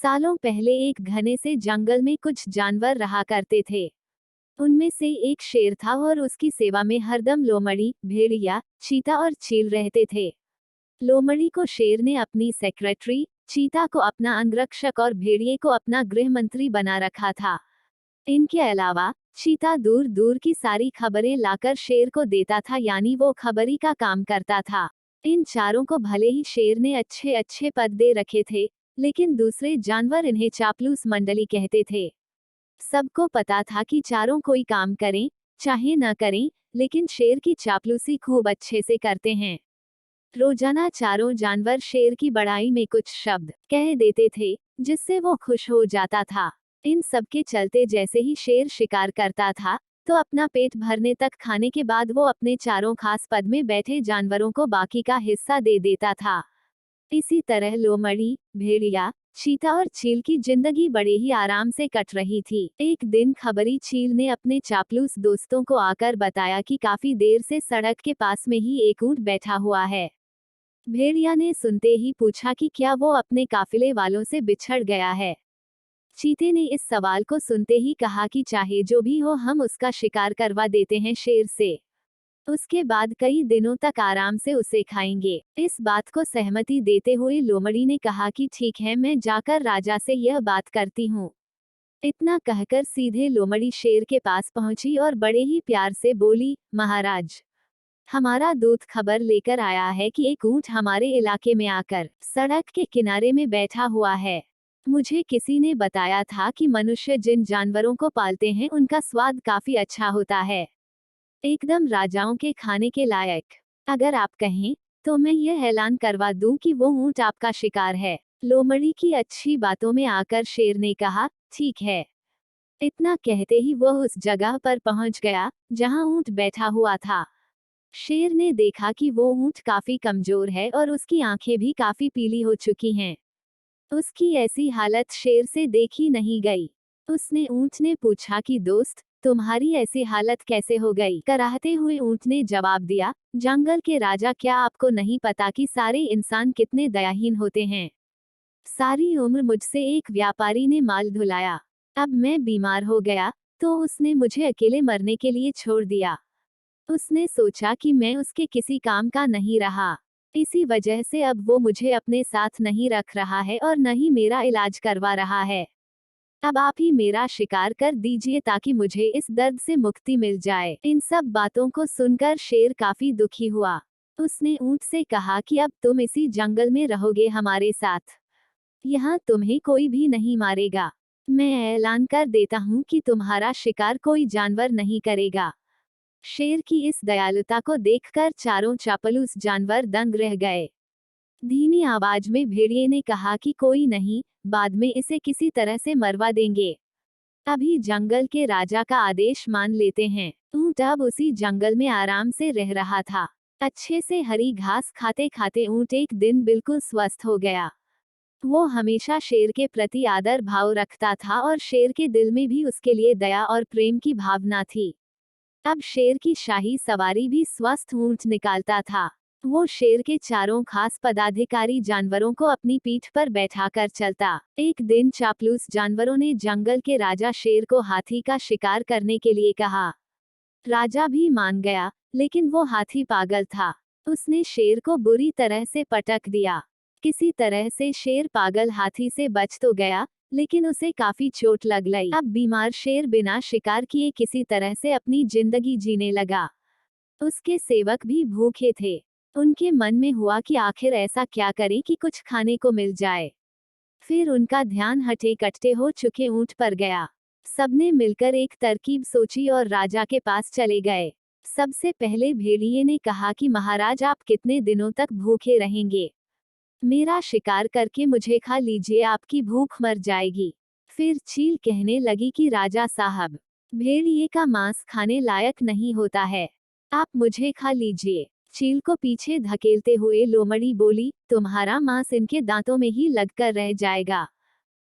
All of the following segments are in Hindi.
सालों पहले एक घने से जंगल में कुछ जानवर रहा करते थे। उनमें से एक शेर था और उसकी सेवा में हरदम लोमड़ी, भेड़िया, चीता और चील रहते थे। लोमड़ी को शेर ने अपनी सेक्रेटरी, चीता को अपना अंगरक्षक और भेड़िए को अपना गृह मंत्री बना रखा था। इनके अलावा चीता दूर दूर की सारी खबरें लाकर शेर को देता था, यानी वो खबरी का काम करता था। इन चारों को भले ही शेर ने अच्छे अच्छे पद दे रखे थे, लेकिन दूसरे जानवर इन्हें चापलूस मंडली कहते थे। सबको पता था कि चारों कोई काम करें चाहे न करें, लेकिन शेर की चापलूसी खूब अच्छे से करते हैं। रोजाना चारों जानवर शेर की बड़ाई में कुछ शब्द कह देते थे, जिससे वो खुश हो जाता था। इन सब के चलते जैसे ही शेर शिकार करता था, तो अपना पेट भरने तक खाने के बाद वो अपने चारों खास पद में बैठे जानवरों को बाकी का हिस्सा दे देता था। इसी तरह लोमड़ी, भेड़िया, चीता और चील की जिंदगी बड़े ही आराम से कट रही थी। एक दिन खबरी चील ने अपने चापलूस दोस्तों को आकर बताया कि काफी देर से सड़क के पास में ही एक ऊंट बैठा हुआ है। भेड़िया ने सुनते ही पूछा कि क्या वो अपने काफिले वालों से बिछड़ गया है। चीते ने इस सवाल को सुनते ही कहा कि चाहे जो भी हो, हम उसका शिकार करवा देते हैं शेर से। उसके बाद कई दिनों तक आराम से उसे खाएंगे। इस बात को सहमति देते हुए लोमड़ी ने कहा कि ठीक है, मैं जाकर राजा से यह बात करती हूँ। इतना कहकर सीधे लोमड़ी शेर के पास पहुंची और बड़े ही प्यार से बोली, महाराज, हमारा दूत खबर लेकर आया है कि एक ऊंट हमारे इलाके में आकर सड़क के किनारे में बैठा हुआ है। मुझे किसी ने बताया था कि मनुष्य जिन जानवरों को पालते हैं उनका स्वाद काफी अच्छा होता है, एकदम राजाओं के खाने के लायक। अगर आप कहें तो मैं यह ऐलान करवा दूं कि वो ऊंट आपका शिकार है। लोमड़ी की अच्छी बातों में आकर शेर ने कहा, ठीक है। इतना कहते ही वह उस जगह पर पहुंच गया जहां ऊंट बैठा हुआ था। शेर ने देखा कि वो ऊंट काफी कमजोर है और उसकी आंखें भी काफी पीली हो चुकी हैं। उसकी ऐसी हालत शेर से देखी नहीं गई। उसने ऊंट ने पूछा कि दोस्त, तुम्हारी ऐसी हालत कैसे हो गई? कराहते हुए ऊंट ने जवाब दिया, जंगल के राजा, क्या आपको नहीं पता कि सारे इंसान कितने दयाहीन होते हैं? सारी उम्र मुझसे एक व्यापारी ने माल धुलाया। अब मैं बीमार हो गया तो उसने मुझे अकेले मरने के लिए छोड़ दिया। उसने सोचा कि मैं उसके किसी काम का नहीं रहा। इसी वजह से अब वो मुझे अपने साथ नहीं रख रहा है और न ही मेरा इलाज करवा रहा है। अब आप ही मेरा शिकार कर दीजिए ताकि मुझे इस दर्द से मुक्ति मिल जाए। इन सब बातों को सुनकर शेर काफी दुखी हुआ। उसने ऊंट से कहा कि अब तुम इसी जंगल में रहोगे हमारे साथ। यहाँ तुम्हें कोई भी नहीं मारेगा। मैं ऐलान कर देता हूँ कि तुम्हारा शिकार कोई जानवर नहीं करेगा। शेर की इस दयालुता को देखकर चारों चापलूस जानवर दंग रह गए। धीमी आवाज में भेड़िए ने कहा कि कोई नहीं, बाद में इसे किसी तरह से मरवा देंगे। अभी जंगल के राजा का आदेश मान लेते हैं। ऊंट अब उसी जंगल में आराम से रह रहा था। अच्छे से हरी घास खाते खाते ऊंट एक दिन बिल्कुल स्वस्थ हो गया। वो हमेशा शेर के प्रति आदर भाव रखता था और शेर के दिल में भी उसके लिए दया और प्रेम की भावना थी। अब शेर की शाही सवारी भी स्वस्थ ऊंट निकालता था। वो शेर के चारों खास पदाधिकारी जानवरों को अपनी पीठ पर बैठाकर चलता। एक दिन चापलूस जानवरों ने जंगल के राजा शेर को हाथी का शिकार करने के लिए कहा। राजा भी मान गया, लेकिन वो हाथी पागल था। उसने शेर को बुरी तरह से पटक दिया। किसी तरह से शेर पागल हाथी से बच तो गया, लेकिन उसे काफी चोट लग गई। अब बीमार शेर बिना शिकार किए किसी तरह से अपनी जिंदगी जीने लगा। उसके सेवक भी भूखे थे। उनके मन में हुआ कि आखिर ऐसा क्या करें कि कुछ खाने को मिल जाए। फिर उनका ध्यान हटे कटते हो चुके ऊंट पर गया। सबने मिलकर एक तरकीब सोची और राजा के पास चले गए। सबसे पहले भेड़िए ने कहा कि महाराज, आप कितने दिनों तक भूखे रहेंगे? मेरा शिकार करके मुझे खा लीजिए, आपकी भूख मर जाएगी। फिर चील कहने लगी कि राजा साहब, भेड़िए का मांस खाने लायक नहीं होता है, आप मुझे खा लीजिए। चील को पीछे धकेलते हुए लोमड़ी बोली, तुम्हारा मांस इनके दांतों में ही लगकर रह जाएगा,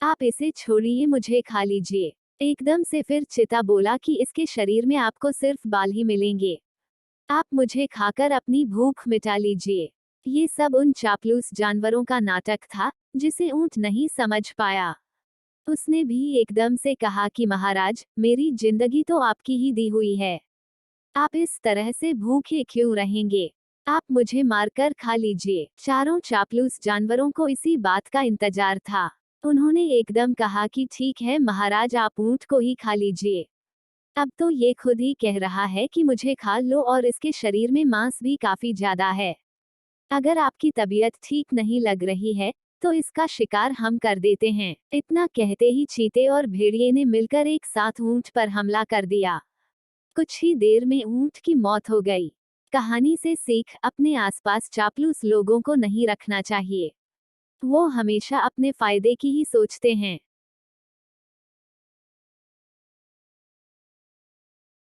आप इसे छोड़िए, मुझे खा लीजिए। एकदम से फिर चिता बोला कि इसके शरीर में आपको सिर्फ बाल ही मिलेंगे, आप मुझे खाकर अपनी भूख मिटा लीजिए। ये सब उन चापलूस जानवरों का नाटक था, जिसे ऊंट नहीं समझ पाया। उसने भी एकदम से कहा कि महाराज, मेरी जिंदगी तो आपकी ही दी हुई है। आप इस तरह से भूखे क्यों रहेंगे? आप मुझे मारकर खा लीजिए। चारों चापलूस जानवरों को इसी बात का इंतजार था। उन्होंने एकदम कहा कि ठीक है महाराज, आप ऊंट को ही खा लीजिए। अब तो ये खुद ही कह रहा है कि मुझे खा लो, और इसके शरीर में मांस भी काफी ज्यादा है। अगर आपकी तबीयत ठीक नहीं लग रही है तो इसका शिकार हम कर देते हैं। इतना कहते ही चीते और भेड़िए ने मिलकर एक साथ ऊंट पर हमला कर दिया। कुछ ही देर में ऊंट की मौत हो गई। कहानी से सीख, अपने आसपास चापलूस लोगों को नहीं रखना चाहिए। वो हमेशा अपने फायदे की ही सोचते हैं।